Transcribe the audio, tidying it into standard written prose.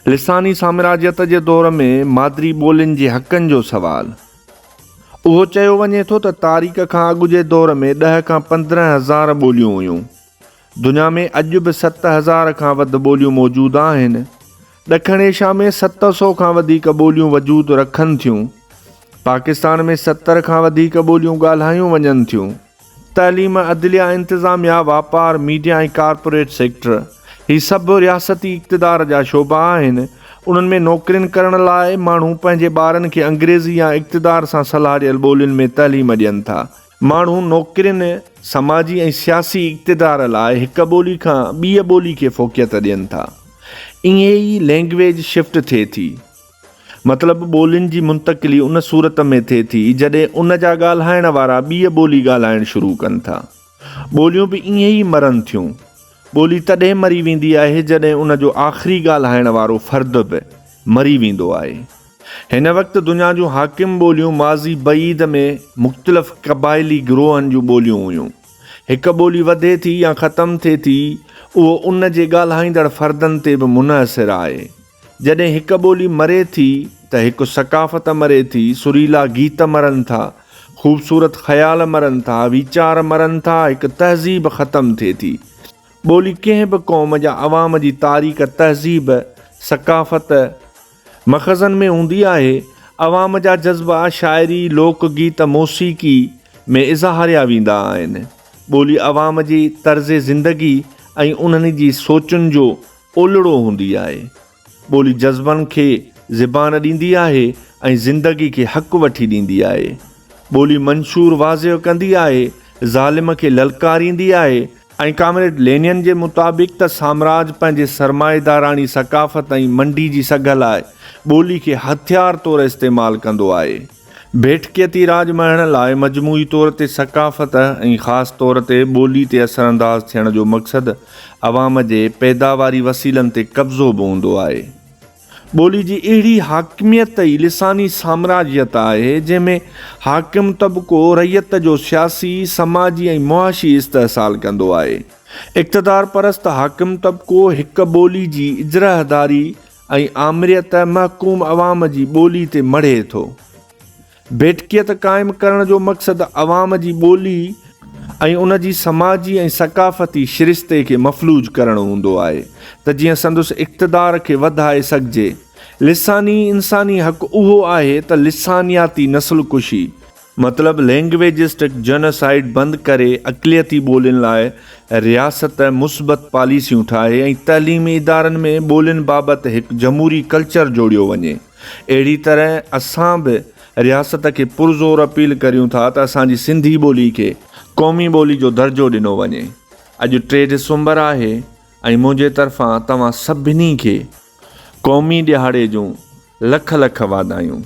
लिसानी साम्राज्यत जे दौर में मादरी ॿोलियुनि जे हक़नि जो सवाल। उहो चयो वञे थो त तारीख़ खां अॻु जे दौर में 10 खां 15,000 ॿोलियूं हुयूं। दुनिया में अॼु बि 7,000 खां वधि ॿोलियूं मौजूदु आहिनि। ॾखण एशिया में 700 खां वधीक ॿोलियूं वजूद रखनि थियूं। पाकिस्तान में 70 खां वधीक ॿोलियूं ॻाल्हायूं वञनि थियूं। तइलीम, अदलिया, इंतिज़ामिया, वापार, मीडिया ऐं कॉर्पोरेट सेक्टर ही सभु रियासती इक़्तिदार जा शोबा आहिनि। उन्हनि में नौकरियुनि करण लाइ माण्हू पंहिंजे ॿारनि खे अंग्रेज़ी या इक़्तिदार सां सलाह ॾियल ॿोलियुनि में तइलीम ॾियनि था। माण्हू नौकरियुनि, समाजी ऐं सियासी इक़्तिदार लाइ हिक ॿोली खां ॿी ॿोली खे फ़ोक़ियत ॾियनि था। ईअं ई लैंग्वेज शिफ्ट थिए थी, मतिलबु ॿोलियुनि जी मुंतक़िली उन सूरत में थिए थी जॾहिं उन जा ॻाल्हाइण वारा ॿी ॿोली ॻाल्हाइणु शुरू कनि था। ॿोलियूं बि ईअं ई मरनि थियूं। ॿोली तॾहिं मरी वेंदी आहे जॾहिं उन जो आख़िरी ॻाल्हाइण वारो फ़र्द बि मरी वेंदो आहे। हिन वक़्तु दुनिया जूं हाकिम ॿोलियूं माज़ी बईद में मुख़्तलिफ़ क़बाइली गिरोहनि जूं ॿोलियूं हुयूं। हिकु ॿोली वधे थी या ख़तमु थिए थी, उहो उन जे ॻाल्हाईंदड़ फ़र्दनि ते बि मुनहसिर आहे। जॾहिं हिकु ॿोली मरे थी त हिकु सक़ाफ़त मरे थी, सुरीला गीत मरनि था, ख़ूबसूरत ख़्याल मरनि था, वीचार मरनि था, हिकु तहज़ीब ख़तमु थिए थी। ॿोली कंहिं बि क़ौम जा अवाम जी तारीख़, तहज़ीब, सक़ाफ़त, मख़ज़न में हूंदी आहे। अवाम जा जज़्बा शाइरी, लोकगीत, मौसीक़ी में इज़हारिया वेंदा आहिनि। ॿोली अवाम जी तर्ज़ ज़िंदगी ऐं उन्हनि जी सोचुनि जो ओलड़ो हूंदी आहे। ॿोली जज़्बनि खे ज़बान ॾींदी आहे ऐं ज़िंदगी खे हक़ वठी ॾींदी आहे। ॿोली मंशूर वाज़िह कंदी आहे, ज़ालिम खे ललकारींदी आहे ऐं कामरेड लेनिन जे मुताबिक़ त साम्राज पंहिंजे सरमाएदाराणी सक़ाफ़त ऐं मंडी जी सघ लाइ ॿोली खे हथियार तौरु इस्तेमालु कंदो आहे। भेटकियती राज महण लाइ मजमूई तौर ते सक़ाफ़त ऐं ख़ासि तौर ते ॿोली ते असरअंदाज़ थियण जो मक़सदु अवाम जे पैदावारी वसीलनि ते कब्ज़ो बि हूंदो आहे। ॿोली जी अहिड़ी हाकिमियत ई लिसानी साम्राज्यत आहे जंहिंमें हाकिम तबिको रैयत जो सियासी, समाजी ऐं मुआशी इस्तेहसाल कंदो आहे। इक़्तिदार परस्त हाकिम तबिको हिक ॿोली जी इजराहदारी ऐं आमिरियत महकूम अवाम जी ॿोली ते मढ़े थो। भेटकियत क़ाइमु करण जो मक़सदु अवाम जी ॿोली ऐं उन जी समाजी ऐं सक़ाफ़ती शिरिश्ते खे मफ़लूज करणु हूंदो आहे त जीअं संदुसि इक़्तिदार खे वधाए सघिजे। लिसानी इंसानी हक़ु उहो आहे त लिसानियाती नस्लकुशी, मतिलबु लैंग्वेजिस्टिक जेनोसाइड बंदि करे अक़लियती ॿोलियुनि लाइ रियासत मुस्बत पॉलिसियूं ठाहे ऐं तइलीमी इदारनि में ॿोलियुनि बाबति हिकु जमहूरी कल्चर जोड़ियो वञे। अहिड़ी तरह असां बि रियासत खे पुरज़ोर अपील करियूं था त असांजी सिंधी ॿोली खे क़ौमी ॿोली जो दर्जो ॾिनो वञे। अॼु 3 डिसंबर आहे ऐं मुंहिंजे तरफ़ां तव्हां सभिनी खे क़ौमी ॾिहाड़े जूं लख लख वाधायूं।